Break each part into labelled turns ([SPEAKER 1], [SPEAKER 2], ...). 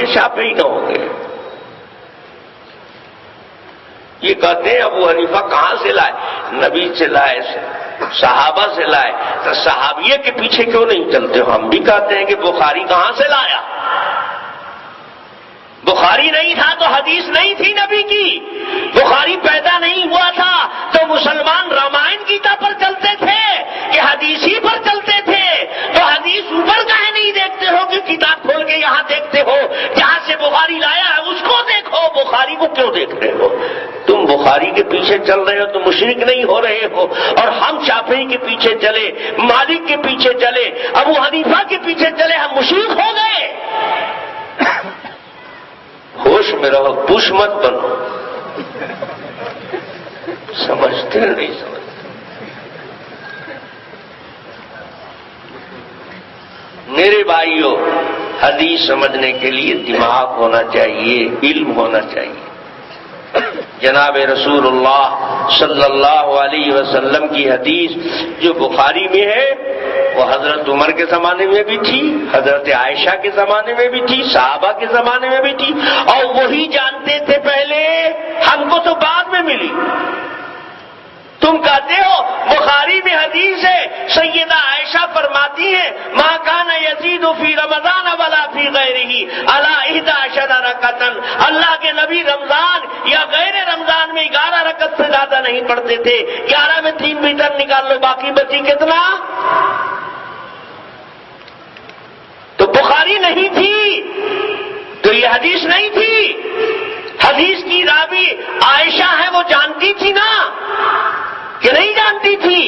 [SPEAKER 1] یہ شافعی نہ ہوں گے؟ یہ کہتے ہیں ابو حنیفہ کہاں سے لائے؟ نبی سے لائے، صحابہ سے لائے، تو صحابیہ کے پیچھے کیوں نہیں چلتے ہو؟ ہم بھی کہتے ہیں کہ بخاری کہاں سے لایا؟ بخاری نہیں تھا تو حدیث نہیں تھی نبی کی، بخاری پیدا نہیں ہوا تھا تو مسلمان رامائن گیتا پر چلتے تھے کہ حدیث ہی پر چلتے تھے، تو حدیث اوپر کہیں نہیں دیکھتے ہو کہ کتاب کھول کے یہاں دیکھتے ہو جہاں سے بخاری لایا ہے اس کو دیکھو، بخاری کو کیوں دیکھ رہے ہو؟ تم بخاری کے پیچھے چل رہے ہو تو مشرک نہیں ہو رہے ہو، اور ہم شافعی کے پیچھے چلے، مالک کے پیچھے چلے، ابو حنیفہ کے پیچھے چلے، ہم مشرک ہو گئے؟ ہوش میں رہو، پوش مت بنو، سمجھتے نہیں سمجھتے؟ میرے بھائیوں، حدیث سمجھنے کے لیے دماغ ہونا چاہیے، علم ہونا چاہیے۔ جناب رسول اللہ صلی اللہ علیہ وسلم کی حدیث جو بخاری میں ہے وہ حضرت عمر کے زمانے میں بھی تھی، حضرت عائشہ کے زمانے میں بھی تھی، صحابہ کے زمانے میں بھی تھی، اور وہی جانتے تھے پہلے، ہم کو تو بعد میں ملی۔ تم کہتے ہو بخاری میں حدیث ہے، سیدہ عائشہ فرماتی ہیں ما کان یزید فی رمضان ولا فی غیرہ علی 11 رکعۃ، اللہ کے نبی رمضان یا غیر رمضان میں 11 رکعت سے زیادہ نہیں پڑھتے تھے۔ 11 میں 3 وتر نکال لو، باقی بچی کتنا؟ تو بخاری نہیں تھی تو یہ حدیث نہیں تھی۔ حدیث کی راوی عائشہ ہے، وہ جانتی تھی نا کہ نہیں جانتی تھی؟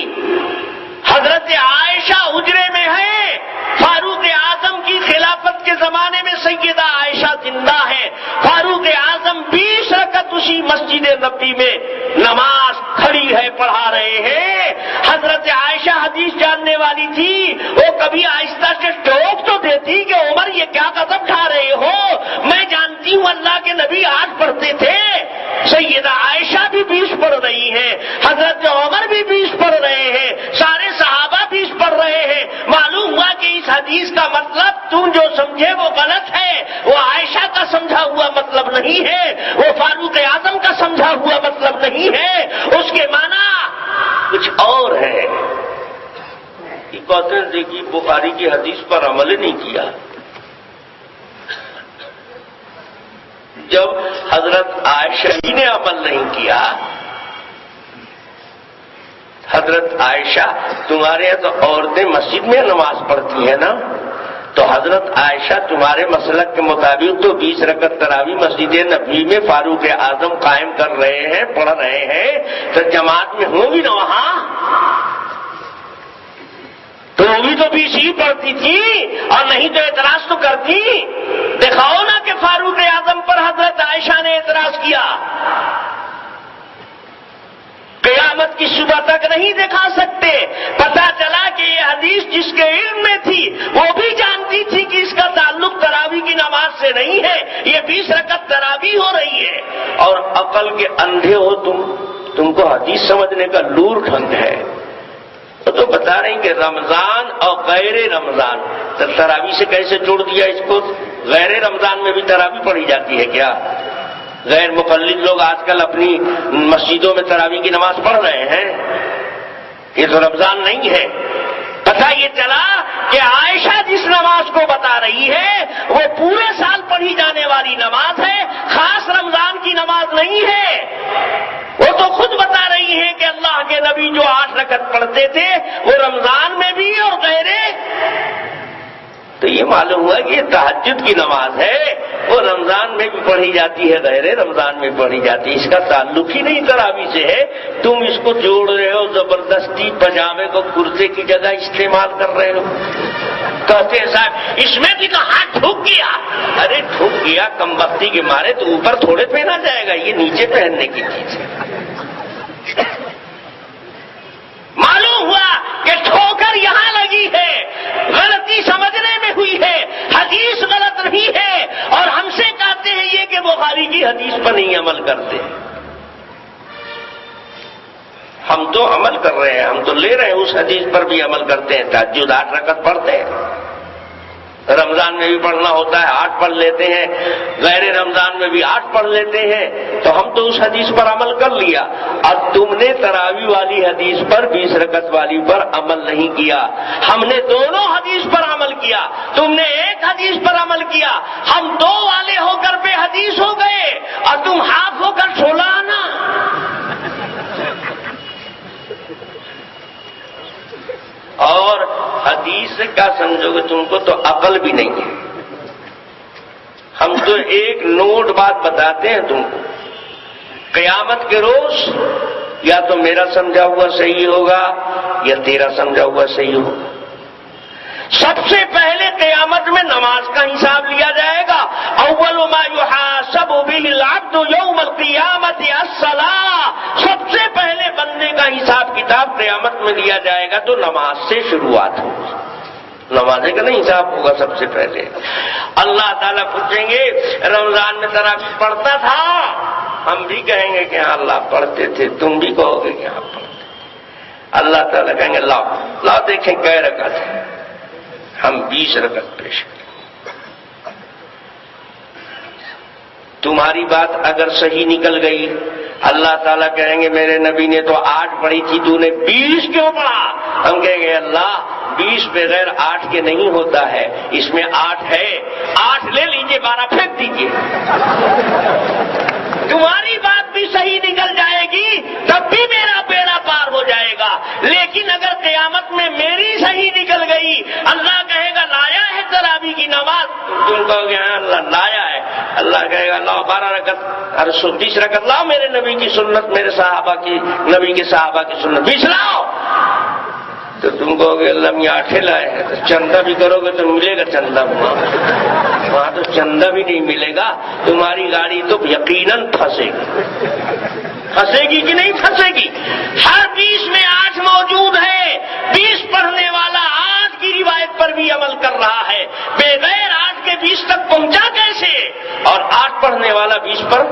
[SPEAKER 1] حضرت عائشہ حجرے میں ہے، فاروق اعظم کی خلافت کے زمانے میں سیدہ عائشہ زندہ ہے، فاروق اعظم 20 رکعت اسی مسجد نبوی میں نماز کھڑی ہے پڑھا رہے ہیں۔ حضرت عائشہ حدیث جاننے والی تھی، وہ کبھی آہستہ سے ٹوک تو دیتی کہ عمر یہ کیا قدم اٹھا رہے ہو، میں جانتی ہوں اللہ کے نبی 8 پڑھتے تھے۔ سیدہ عائشہ بھی 20 پڑھ رہی ہیں، حضرت عمر بھی 20 پڑھ رہے ہیں، سارے صحابہ 20 پڑھ رہے ہیں۔ معلوم ہوا کہ اس حدیث کا مطلب تم جو سمجھے وہ غلط ہے، وہ عائشہ کا سمجھا ہوا مطلب نہیں ہے، وہ فاروق اعظم کا سمجھا ہوا مطلب نہیں ہے، اس کے معنی کچھ اور ہے۔ یہ کہتے ہیں دیکھیے بخاری کی حدیث پر عمل نہیں کیا۔ جب حضرت عائشہ ہی نے عمل نہیں کیا، حضرت عائشہ تمہارے یہاں تو عورتیں مسجد میں نماز پڑھتی ہیں نا، تو حضرت عائشہ تمہارے مسلک کے مطابق تو 20 رکعت تراویح مسجد نبوی میں فاروق اعظم قائم کر رہے ہیں، پڑھ رہے ہیں، تو جماعت میں ہوں گی نا وہاں؟ تو وہ بھی تو 20 ہی پڑھتی تھی، اور نہیں تو اعتراض تو کرتی۔ دکھاؤ نا کہ فاروق اعظم پر حضرت عائشہ نے اعتراض کیا۔ قیامت کی صبح تک نہیں دکھا سکتے۔ پتہ چلا کہ یہ حدیث جس کے علم میں تھی وہ بھی جانتی تھی کہ اس کا تعلق تراویح کی نماز سے نہیں ہے، یہ 20 رکعت تراویح ہو رہی ہے، اور عقل کے اندھے ہو تم کو حدیث سمجھنے کا لور ڈھنگ ہے۔ تو بتا رہے ہیں کہ رمضان اور غیر رمضان، تو تراویح سے کیسے جوڑ دیا اس کو؟ غیر رمضان میں بھی تراویح پڑھی جاتی ہے کیا؟ غیر مقلد لوگ آج کل اپنی مسجدوں میں تراویح کی نماز پڑھ رہے ہیں، یہ تو رمضان نہیں ہے۔ پتہ یہ چلا کہ عائشہ جس نماز کو بتا رہی ہے وہ پورے سال پڑھی جانے والی نماز ہے، خاص رمضان کی نماز نہیں ہے۔ وہ تو خود بتا رہی ہیں کہ اللہ کے نبی جو 8 رکعت پڑھتے تھے وہ رمضان میں بھی اور غیر۔ تو یہ معلوم ہوا کہ یہ تہجد کی نماز ہے، وہ رمضان میں بھی پڑھی جاتی ہے، غیر رمضان میں پڑھی جاتی ہے، اس کا تعلق ہی نہیں تراویح سے ہے۔ تم اس کو جوڑ رہے ہو، زبردستی پجامے کو کرتے کی جگہ استعمال کر رہے ہو۔ کہتے ہیں صاحب اس میں بھی تو ہاتھ ٹھک گیا۔ ارے ٹھک گیا کم بختی کے مارے تو اوپر تھوڑے پہنا جائے گا، یہ نیچے پہننے کی چیز ہے۔ معلوم ہوا کہ ٹھوکر یہاں لگی ہے، غلطی سمجھنے میں ہوئی ہے، حدیث غلط نہیں ہے، اور ہم سے کہتے ہیں یہ کہ بخاری کی حدیث پر نہیں عمل کرتے۔ ہم تو عمل کر رہے ہیں، ہم تو لے رہے ہیں، اس حدیث پر بھی عمل کرتے ہیں، تہجد 8 رکعت پڑھتے ہیں، رمضان میں بھی پڑھنا ہوتا ہے 8 پڑھ لیتے ہیں، غیر رمضان میں بھی 8 پڑھ لیتے ہیں، تو ہم تو اس حدیث پر عمل کر لیا۔ اب تم نے تراویح والی حدیث پر 20 رکعت والی پر عمل نہیں کیا، ہم نے دونوں حدیث پر عمل کیا، تم نے ایک حدیث پر عمل کیا، ہم 2 والے ہو کر بے حدیث ہو گئے اور تم ہاف ہو کر 16 آنا۔ اور حدیث کا سمجھو گے تم کو تو عقل بھی نہیں ہے، ہم تو ایک نوٹ بات بتاتے ہیں تم کو، قیامت کے روز یا تو میرا سمجھا ہوا صحیح ہوگا یا تیرا سمجھا ہوا صحیح ہوگا۔ سب سے پہلے قیامت میں نماز کا حساب لیا جائے گا، اول ما یحاسب بہ العبد یوم القیامت الصلاۃ، سب سے پہلے بندے کا حساب کتاب قیامت میں لیا جائے گا تو نماز سے شروعات ہوگی، نماز کا نہیں حساب ہوگا سب سے پہلے۔ اللہ تعالیٰ پوچھیں گے رمضان میں تراویح پڑھتا تھا، ہم بھی کہیں گے کہ ہاں اللہ پڑھتے تھے، تم بھی کہو گے کہ ہاں پڑھتے۔ اللہ تعالیٰ کہیں گے لاؤ دیکھیں کئے رکعت ہے، ہم 20 رکعت پیش کریں۔ تمہاری بات اگر صحیح نکل گئی، اللہ تعالیٰ کہیں گے میرے نبی نے تو 8 پڑھی تھی، تو نے 20 کیوں پڑھا؟ ہم کہیں گے اللہ 20 بغیر 8 کے نہیں ہوتا ہے، اس میں 8 ہے، 8 لے لیجئے 12 پھینک دیجئے۔ تمہاری بات بھی صحیح نکل جائے گی تب بھی میرا بیڑا پار ہو جائے گا، لیکن اگر قیامت میں میری صحیح نکل گئی، اللہ کہے گا لایا ہے تراویح کی نماز، تم کہو گے ہاں اللہ لایا ہے، اللہ کہے گا لاؤ 12 رکعت، 20 رکعت لاؤ میرے نبی کی سنت، میرے صحابہ کی، نبی کے صحابہ کی سنت 20 لاؤ، تو تم کہو گے اللہ میں 8 لائے ہیں، تو چندہ بھی کرو گے تو ملے گا چندہ، وہاں تو چندہ بھی نہیں ملے گا، تمہاری گاڑی تو یقیناً پھنسے گی کہ نہیں پھنسے گی؟ ہر 20 میں 8 موجود ہے، 20 پڑھنے والا 8 کی روایت پر بھی عمل کر رہا ہے، بغیر 8 کے 20 تک پہنچا کیسے؟ اور 8 پڑھنے والا 20 پر،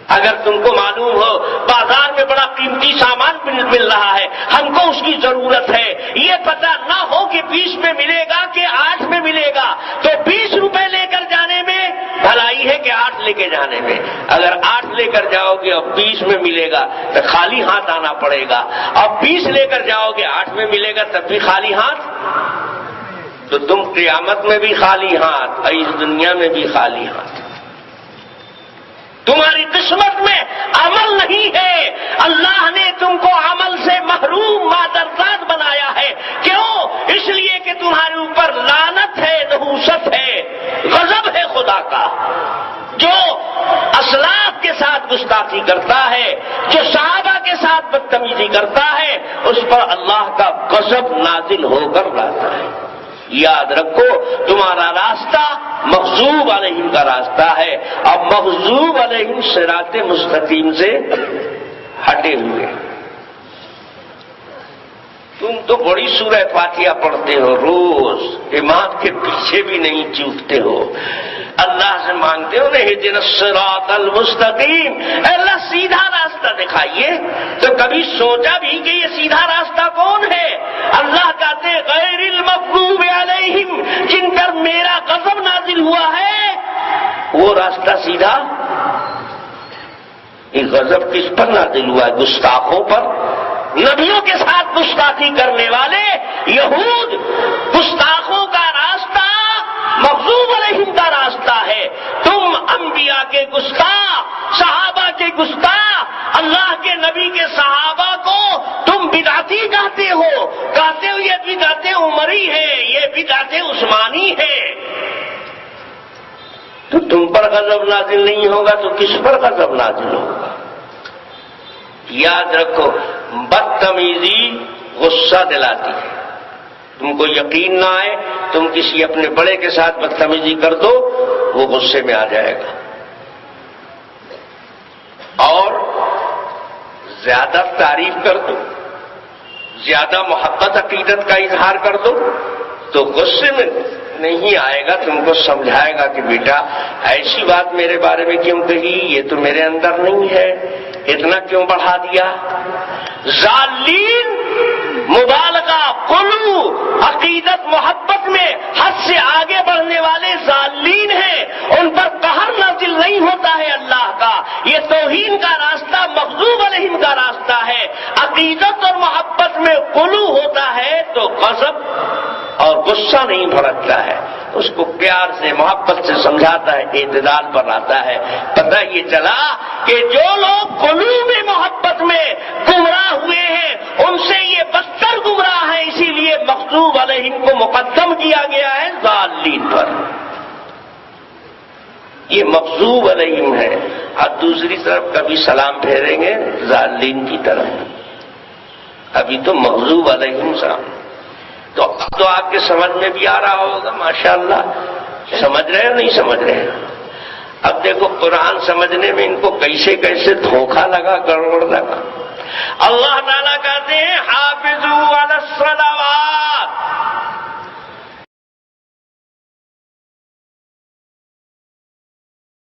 [SPEAKER 1] اگر تم کو معلوم ہو بازار میں بڑا قیمتی سامان مل رہا ہے، ہم کو اس کی ضرورت ہے، یہ پتہ نہ ہو کہ 20 میں ملے گا کہ 8 میں ملے گا، تو 20 روپے لے کر جانے میں بھلائی ہے کہ 8 لے کے جانے میں؟ اگر 8 لے کر جاؤ گے اور 20 میں ملے گا تو خالی ہاتھ آنا پڑے گا، اور 20 لے کر جاؤ گے 8 میں ملے گا تب بھی خالی ہاتھ، تو تم قیامت میں بھی خالی ہاتھ اور اس دنیا میں بھی خالی ہاتھ۔ تمہاری قسمت میں عمل نہیں ہے، اللہ نے تم کو عمل سے محروم مادرزاد بنایا ہے، کیوں؟ اس لیے کہ تمہارے اوپر لعنت ہے، نحوست ہے، غضب ہے خدا کا۔ جو اسلاف کے ساتھ گستاخی کرتا ہے، جو صحابہ کے ساتھ بدتمیزی کرتا ہے، اس پر اللہ کا غضب نازل ہو کر لاتا ہے۔ یاد رکھو تمہارا راستہ مغضوب علیہم کا راستہ ہے، اب مغضوب علیہم صراط مستقیم سے ہٹے ہوئے۔ تم تو بڑی سورہ فاتحہ پڑھتے ہو، روز امام کے پیچھے بھی نہیں چوکتے ہو، اللہ سے مانگتے ہو اہدنا الصراط المستقیم، اے اللہ سیدھا راستہ دکھائیے، تو کبھی سوچا بھی کہ یہ سیدھا راستہ کون ہے؟ اللہ کہتے غیر المغضوب علیہم، جن پر میرا غضب نازل ہوا ہے، وہ راستہ سیدھا۔ یہ غضب کس پر نازل ہوا ہے؟ گستاخوں پر، نبیوں کے ساتھ گستاخی کرنے والے یہود، گستاخوں کا راستہ مغضوب علیہم کا راستہ ہے۔ تم انبیاء کے گستاخ، صحابہ کے گستاخ، اللہ کے نبی کے صحابہ کو تم بدعتی کہتے ہو یہ بدعت عمری ہے، یہ بدعت عثمانی ہے۔ تو تم پر غضب نازل نہیں ہوگا تو کس پر غضب نازل ہوگا؟ یاد رکھو بدتمیزی غصہ دلاتی ہے، تم کو یقین نہ آئے، تم کسی اپنے بڑے کے ساتھ بدتمیزی کر دو، وہ غصے میں آ جائے گا، اور زیادہ تعریف کر دو، زیادہ محبت عقیدت کا اظہار کر دو تو غصے میں نہیں آئے گا، تم کو سمجھائے گا کہ بیٹا ایسی بات میرے بارے میں کیوں کہی، یہ تو میرے اندر نہیں ہے، اتنا کیوں بڑھا دیا۔ ظالین مبالغہ، قلو، عقیدت محبت میں ہر ہوتا ہے اللہ کا، یہ توہین کا راستہ مغضوب علیہم کا راستہ ہے۔ عقیدت اور محبت میں غلو ہوتا ہے تو غضب اور غصہ نہیں بھڑکتا ہے، اس کو پیار سے محبت سے سمجھاتا ہے، اعتدال پر لاتا ہے۔ پتہ یہ چلا کہ جو لوگ غلو میں محبت میں گمراہ ہوئے ہیں ان سے یہ بدتر گمراہ ہیں، اسی لیے مغضوب علیہم کو مقدم کیا گیا ہے ضالین پر۔ یہ مغضوب علیہم ہے، اور دوسری طرف کبھی سلام پھیریں گے ضالین کی طرف، ابھی تو مغضوب علیہم سلام۔ تو آپ کے سمجھ میں بھی آ رہا ہوگا ماشاءاللہ، سمجھ رہے ہیں نہیں سمجھ رہے ہیں؟ اب دیکھو قرآن سمجھنے میں ان کو کیسے کیسے دھوکہ لگا، گڑبڑ لگا۔ اللہ تعالیٰ کا